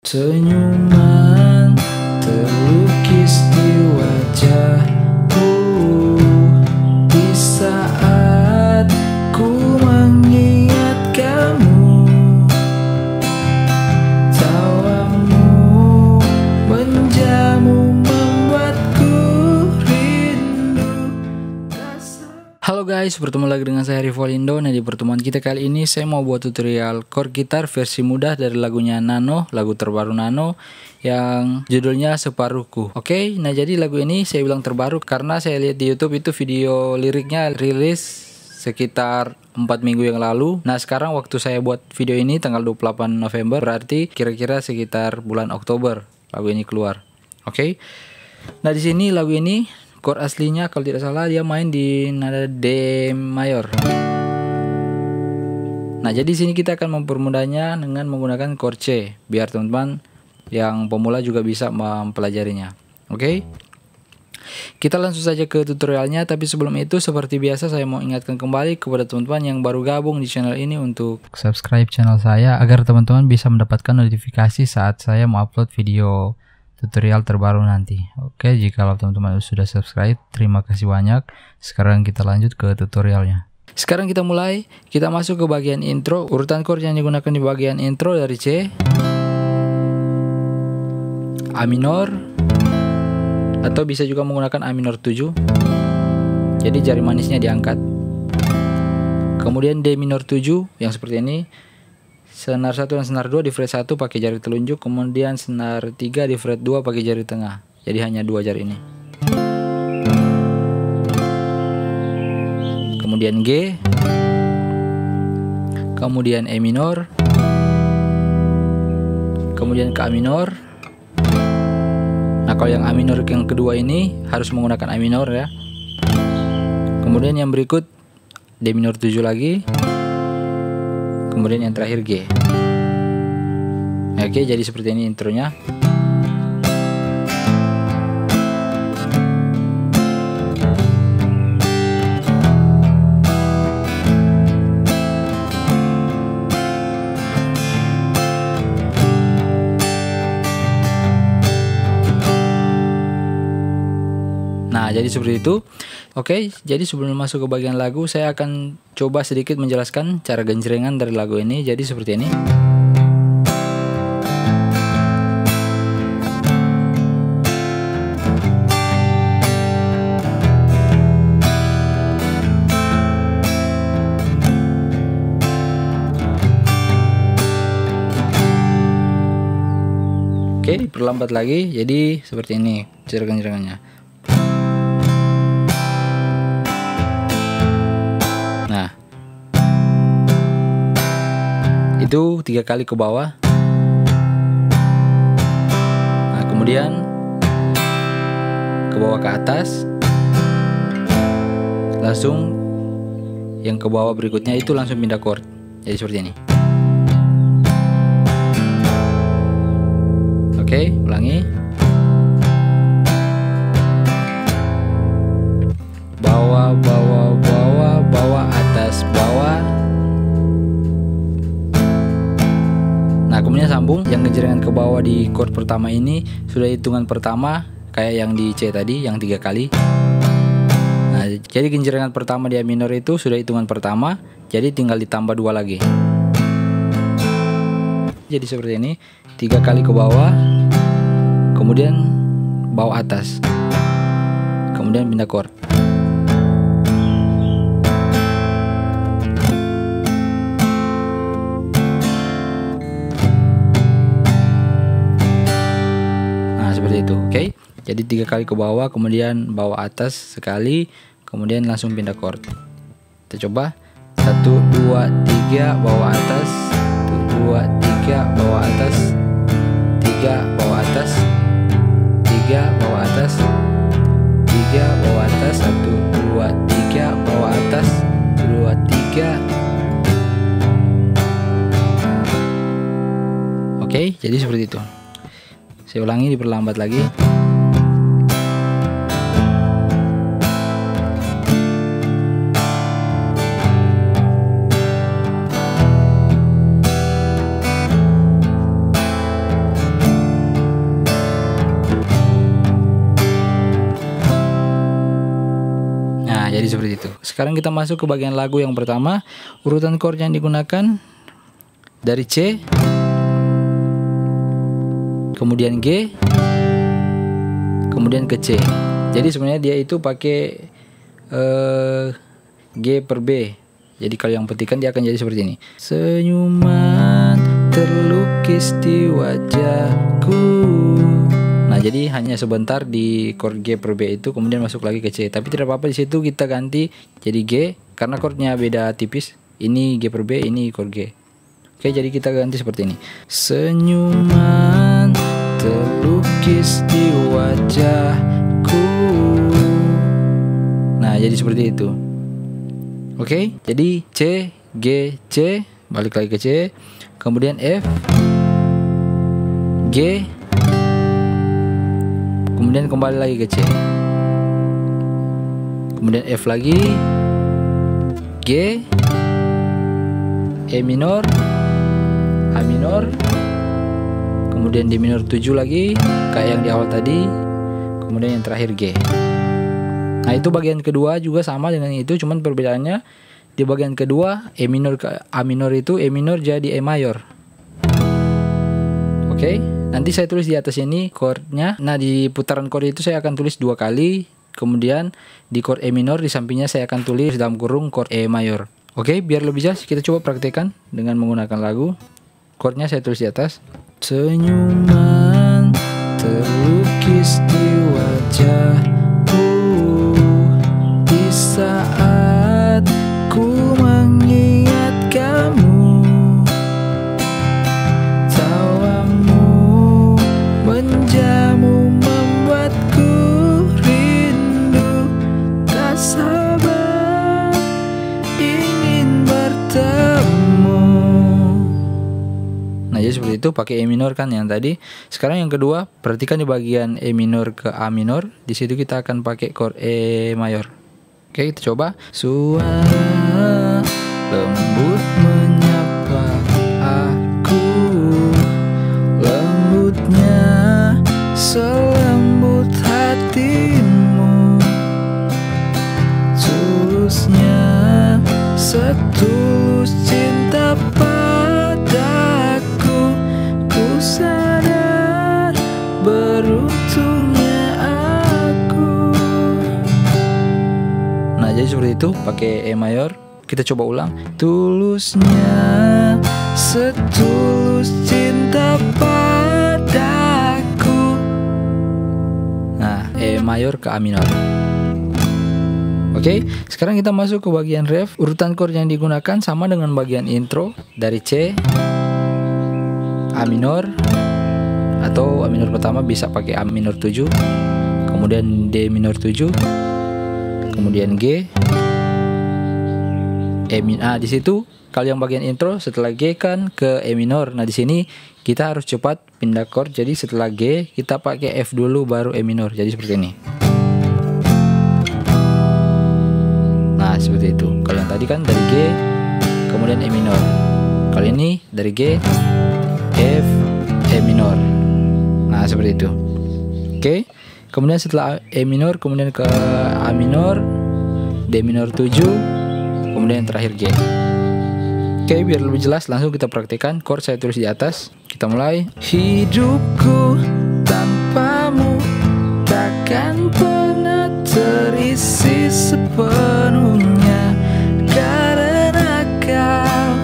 Senyuman terlukis di wajahku di saat ku mengingat kamu. Tawamu menjamu membuatku rindu. Halo guys, bertemu lagi dengan saya Rivolindo. Nah, di pertemuan kita kali ini saya mau buat tutorial chord gitar versi mudah dari lagunya Nano, lagu terbaru Nano yang judulnya Separuhku. Oke, nah jadi lagu ini saya bilang terbaru karena saya lihat di YouTube itu video liriknya rilis sekitar 4 minggu yang lalu. Nah, sekarang waktu saya buat video ini tanggal 28 November, berarti kira-kira sekitar bulan Oktober lagu ini keluar. Oke. Nah, di sini lagu ini chord aslinya kalau tidak salah dia main di nada D mayor. Nah, jadi sini kita akan mempermudahnya dengan menggunakan chord C biar teman-teman yang pemula juga bisa mempelajarinya. Oke. Kita langsung saja ke tutorialnya, tapi sebelum itu seperti biasa saya mau ingatkan kembali kepada teman-teman yang baru gabung di channel ini untuk subscribe channel saya agar teman-teman bisa mendapatkan notifikasi saat saya mau upload video tutorial terbaru nanti. Oke, jika teman-teman sudah subscribe, terima kasih banyak. Sekarang kita lanjut ke tutorialnya. Sekarang kita mulai, kita masuk ke bagian intro. Urutan chord yang digunakan di bagian intro dari C, A minor, atau bisa juga menggunakan A minor 7. Jadi jari manisnya diangkat. Kemudian D minor 7 yang seperti ini. Senar 1 dan senar 2 di fret 1 pakai jari telunjuk, kemudian senar 3 di fret 2 pakai jari tengah. Jadi hanya 2 jari ini. Kemudian G, kemudian E minor, kemudian ke A minor. Nah, kalau yang A minor yang kedua ini harus menggunakan A minor ya. Kemudian yang berikut D minor 7 lagi. Kemudian yang terakhir G. Oke, jadi seperti ini intronya. Nah, jadi seperti itu. Oke, jadi sebelum masuk ke bagian lagu, saya akan coba sedikit menjelaskan cara genjrengan dari lagu ini. Jadi seperti ini. Oke, diperlambat lagi. Jadi seperti ini cara genjrengannya. Nah, itu 3 kali ke bawah. Nah, kemudian ke bawah ke atas. Langsung yang ke bawah berikutnya itu langsung pindah chord. Jadi seperti ini. Oke, ulangi. Bawah, bawah, bawah, bawah, atas, bawah. Nah, kemudian sambung. Yang genjrengan ke bawah di chord pertama ini sudah hitungan pertama kayak yang di C tadi, yang 3 kali. Nah, jadi genjrengan pertama di A minor itu sudah hitungan pertama, jadi tinggal ditambah 2 lagi. Jadi seperti ini, 3 kali ke bawah, kemudian bawah atas, kemudian pindah chord. Seperti itu. Oke, jadi 3 kali ke bawah, kemudian bawah atas sekali, kemudian langsung pindah chord. Kita coba 1, 2, 3 bawah atas, 1, 2, 3 bawah atas, 3 bawah atas, 3 bawah atas, 3 bawah atas, 1, 2, 3 bawah atas, 2, 3. Oke, jadi seperti itu. Saya ulangi, diperlambat lagi. Sekarang kita masuk ke bagian lagu yang pertama. Urutan chord yang digunakan dari C, kemudian G, kemudian ke C. Jadi sebenarnya dia itu pakai G per B. Jadi kalau yang petikan dia akan jadi seperti ini. Senyuman terlukis di wajahku. Nah, jadi hanya sebentar di chord G per B itu, kemudian masuk lagi ke C. Tapi tidak apa-apa, di situ kita ganti jadi G karena chordnya beda tipis. Ini G per B, ini chord G. Oke, jadi kita ganti seperti ini. Senyuman terlukis di wajahku. Nah, jadi seperti itu. Oke, jadi C, G, C, balik lagi ke C, kemudian F, G, kemudian kembali lagi ke C, kemudian F lagi, G, E minor, A minor, kemudian D minor 7 lagi, kayak yang di awal tadi, kemudian yang terakhir G. Nah, itu bagian kedua juga sama dengan itu, cuman perbedaannya di bagian kedua E minor ke A minor itu E minor jadi E mayor. Oke, nanti saya tulis di atas ini chordnya. Nah, di putaran chord itu saya akan tulis 2 kali. Kemudian di chord E minor di sampingnya saya akan tulis dalam kurung chord E mayor. Oke, biar lebih jelas kita coba praktekkan dengan menggunakan lagu. Chordnya saya tulis di atas. Senyuman terlukis di wajahku di saat ku mengingat kamu, tawamu menjamu membuatku rindu, tak sabar ingin bertemu. Nah, jadi seperti itu pakai E minor kan yang tadi. Sekarang yang kedua, perhatikan di bagian E minor ke A minor. Di situ kita akan pakai chord E mayor. Oke, kita coba. Suara lembut menyapa aku, lembutnya selembut hatimu, tulusnya setulus cinta padaku, ku sadar beruntungnya aku. Nah, jadi seperti itu pakai E mayor. Kita coba ulang. Tulusnya setulus cinta padaku. Nah, E mayor ke A minor. Oke, sekarang kita masuk ke bagian ref. Urutan chord yang digunakan sama dengan bagian intro, dari C, A minor, atau A minor pertama bisa pakai A minor 7, kemudian D minor 7, kemudian G, E minor. Di situ kalau yang bagian intro setelah G kan ke E minor. Nah, di sini kita harus cepat pindah chord. Jadi setelah G kita pakai F dulu baru E minor. Jadi seperti ini. Nah, seperti itu. Kalau yang tadi kan dari G kemudian E minor. Kali ini dari G, F, E minor. Nah, seperti itu. Oke. Kemudian setelah E minor kemudian ke A minor, D minor 7, kemudian yang terakhir G. Oke, biar lebih jelas langsung kita praktikkan. Chord saya tulis di atas. Kita mulai. Hidupku tanpamu takkan pernah terisi sepenuhnya, karena kau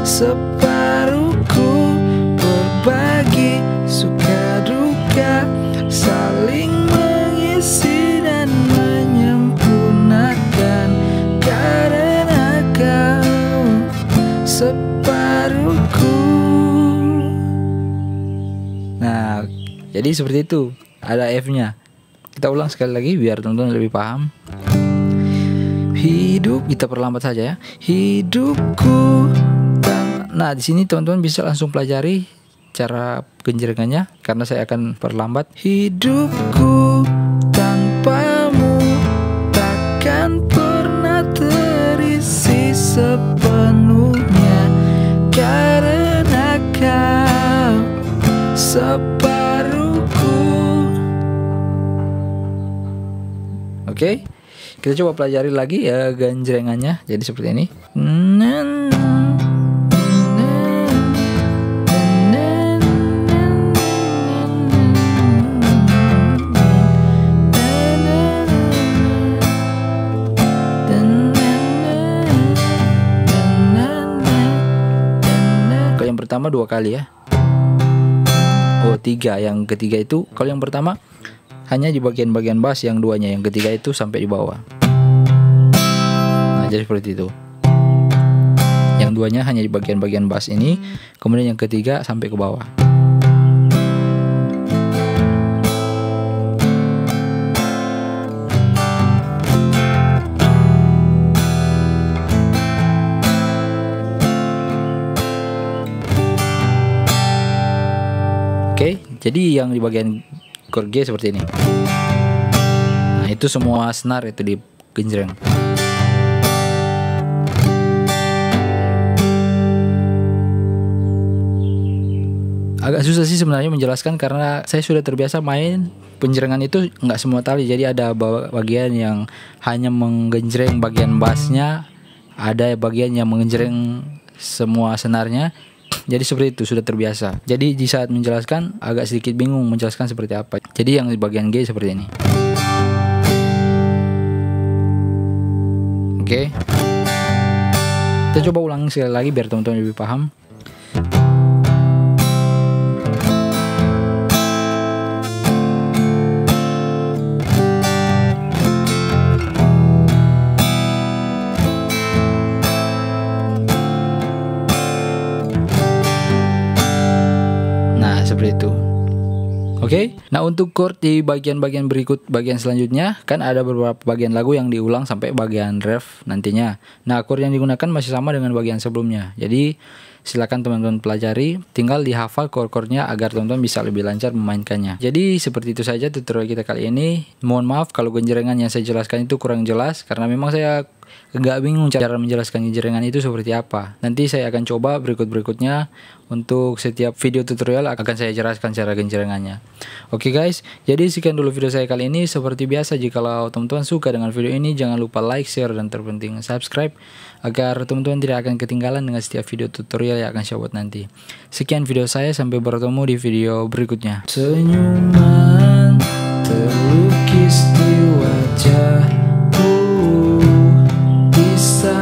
separuhku, berbagi suka duka, saling mengisi dan menyempurnakan, karena kau separuhku. Nah, jadi seperti itu. Ada F-nya. Kita ulang sekali lagi biar teman-teman lebih paham. Hidup, kita perlambat saja ya. Hidupku. Nah, di sini teman-teman bisa langsung pelajari cara genjrengannya karena saya akan perlambat. Hidupku tanpamu takkan pernah terisi sepenuhnya, karena kau separuhku. Oke, Kita coba pelajari lagi ya genjrengannya. Jadi seperti ini. Kalau yang pertama 2 kali ya. Oh 3, yang ketiga itu kalau yang pertama hanya di bagian-bagian bass, yang duanya, yang ketiga itu sampai di bawah. Nah jadi seperti itu. Yang duanya hanya di bagian-bagian bass ini, kemudian yang ketiga sampai ke bawah. Oke, jadi yang di bagian chord G seperti ini. Nah, itu semua snare itu di genjreng. Agak susah sih sebenarnya menjelaskan karena saya sudah terbiasa main penjrengan itu nggak semua tali. Jadi ada bagian yang hanya menggenjreng bagian bassnya, ada bagian yang menggenjreng semua senarnya. Jadi seperti itu, sudah terbiasa. Jadi di saat menjelaskan agak sedikit bingung menjelaskan seperti apa. Jadi yang di bagian G seperti ini. Oke. Kita coba ulang sekali lagi biar teman-teman lebih paham. Seperti itu. Oke. Nah, untuk chord di bagian-bagian berikut, bagian selanjutnya kan ada beberapa bagian lagu yang diulang sampai bagian ref nantinya. Nah, chord yang digunakan masih sama dengan bagian sebelumnya. Jadi silakan teman-teman pelajari, tinggal dihafal chord-chordnya agar teman-teman bisa lebih lancar memainkannya. Jadi seperti itu saja tutorial kita kali ini. Mohon maaf kalau genjrengan yang saya jelaskan itu kurang jelas karena memang saya nggak bingung cara menjelaskan genjrengan itu seperti apa. Nanti saya akan coba berikut-berikutnya untuk setiap video tutorial akan saya jelaskan cara genjrengannya. Oke guys, jadi sekian dulu video saya kali ini. Seperti biasa, jikalau teman-teman suka dengan video ini, jangan lupa like, share, dan terpenting subscribe agar teman-teman tidak akan ketinggalan dengan setiap video tutorial yang akan saya buat nanti. Sekian video saya, sampai bertemu di video berikutnya. Senyuman terlukis di wajahku, bisa